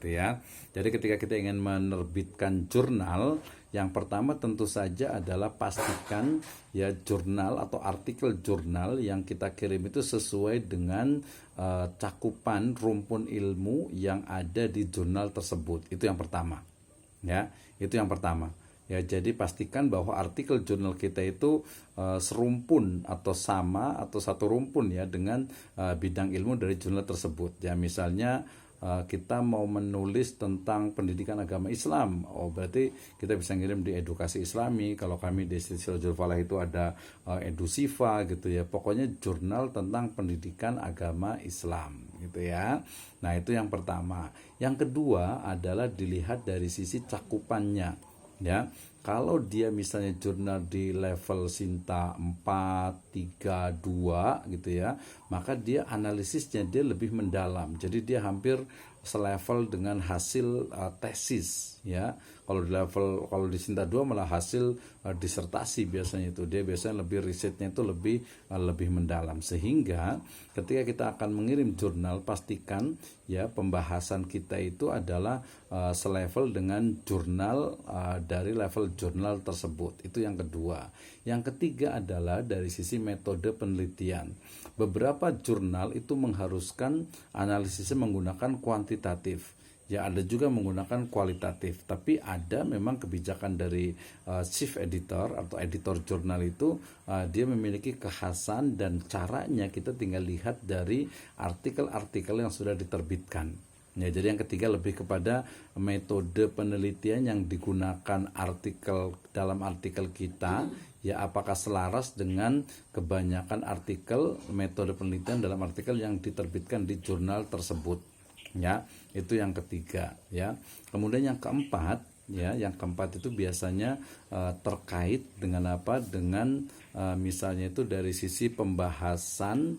gitu ya. Jadi ketika kita ingin menerbitkan jurnal, yang pertama tentu saja adalah pastikan ya jurnal atau artikel jurnal yang kita kirim itu sesuai dengan cakupan rumpun ilmu yang ada di jurnal tersebut. Itu yang pertama. Ya, itu yang pertama. Ya, jadi pastikan bahwa artikel jurnal kita itu serumpun atau sama atau satu rumpun ya dengan bidang ilmu dari jurnal tersebut. Ya, misalnya kita mau menulis tentang pendidikan agama Islam, oh berarti kita bisa ngirim di edukasi Islami. Kalau kami di Silsilatul Falah itu ada Edusifa gitu ya. Pokoknya jurnal tentang pendidikan agama Islam gitu ya. Nah, itu yang pertama. Yang kedua adalah dilihat dari sisi cakupannya. Ya, kalau dia misalnya jurnal di level Sinta 4, 3, 2 gitu ya, maka dia analisisnya dia lebih mendalam. Jadi dia hampir selevel dengan hasil tesis ya. Kalau di Sinta 2 malah hasil disertasi biasanya itu. Dia biasanya lebih risetnya itu lebih mendalam. Sehingga ketika kita akan mengirim jurnal, pastikan ya pembahasan kita itu adalah selevel dengan jurnal dari level jurnal tersebut. Itu yang kedua. Yang ketiga adalah dari sisi metode penelitian. Beberapa jurnal itu mengharuskan analisisnya menggunakan kuantitatif. Ya, ada juga menggunakan kualitatif, tapi ada memang kebijakan dari chief editor atau editor jurnal itu dia memiliki kekhasan dan caranya kita tinggal lihat dari artikel-artikel yang sudah diterbitkan. Ya, jadi yang ketiga lebih kepada metode penelitian yang digunakan dalam artikel kita, ya apakah selaras dengan kebanyakan artikel metode penelitian dalam artikel yang diterbitkan di jurnal tersebut. Ya, itu yang ketiga ya. Kemudian yang keempat ya, yang keempat itu biasanya terkait dengan apa? Dengan misalnya itu dari sisi pembahasan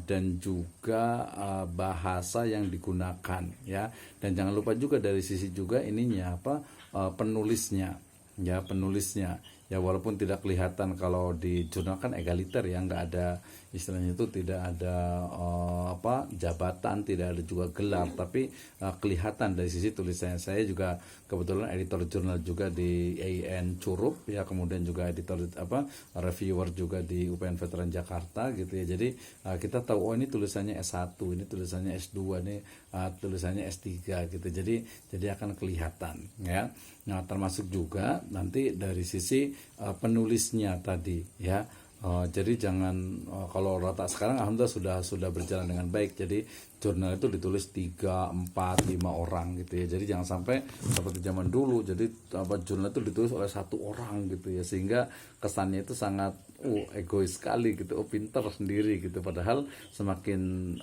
dan juga bahasa yang digunakan ya. Dan jangan lupa juga dari sisi juga ininya apa? Penulisnya. Ya, penulisnya. Ya, walaupun tidak kelihatan kalau di jurnal kan egaliter ya, nggak ada istilahnya itu, tidak ada jabatan, tidak ada juga gelar, tapi kelihatan dari sisi tulisannya. Saya juga kebetulan editor jurnal juga di AIN Curup ya, kemudian juga editor reviewer juga di UPN Veteran Jakarta gitu ya. Jadi kita tahu oh ini tulisannya S1, ini tulisannya S2, ini tulisannya S3 gitu. Jadi akan kelihatan ya. Nah, termasuk juga nanti dari sisi penulisnya tadi ya. Jadi jangan kalau rata sekarang alhamdulillah sudah berjalan dengan baik. Jadi jurnal itu ditulis 3, 4, 5 orang gitu ya. Jadi jangan sampai seperti zaman dulu. Jadi jurnal itu ditulis oleh satu orang gitu ya, sehingga kesannya itu sangat egois sekali gitu. Pinter sendiri gitu. Padahal semakin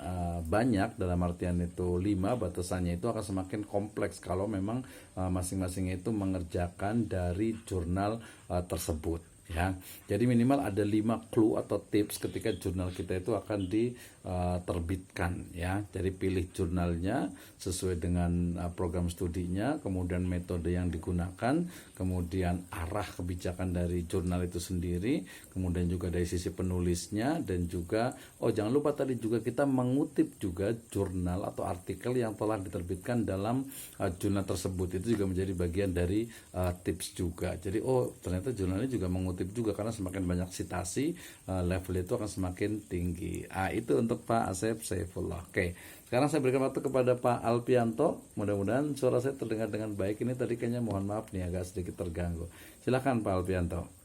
banyak, dalam artian itu 5 batasannya, itu akan semakin kompleks kalau memang masing-masing itu mengerjakan dari jurnal tersebut. Ya, jadi minimal ada 5 clue atau tips ketika jurnal kita itu akan diterbitkan ya. Jadi pilih jurnalnya sesuai dengan program studinya, kemudian metode yang digunakan, kemudian arah kebijakan dari jurnal itu sendiri, kemudian juga dari sisi penulisnya, dan juga jangan lupa tadi juga kita mengutip juga jurnal atau artikel yang telah diterbitkan dalam jurnal tersebut. Itu juga menjadi bagian dari tips juga. Jadi ternyata jurnalnya juga mengutip juga, karena semakin banyak citasi level itu akan semakin tinggi. Itu untuk Pak Asep Saifullah. Oke, sekarang saya berikan waktu kepada Pak Alpianto. Mudah-mudahan suara saya terdengar dengan baik. Ini tadi kayaknya mohon maaf nih agak sedikit terganggu. Silakan Pak Alpianto.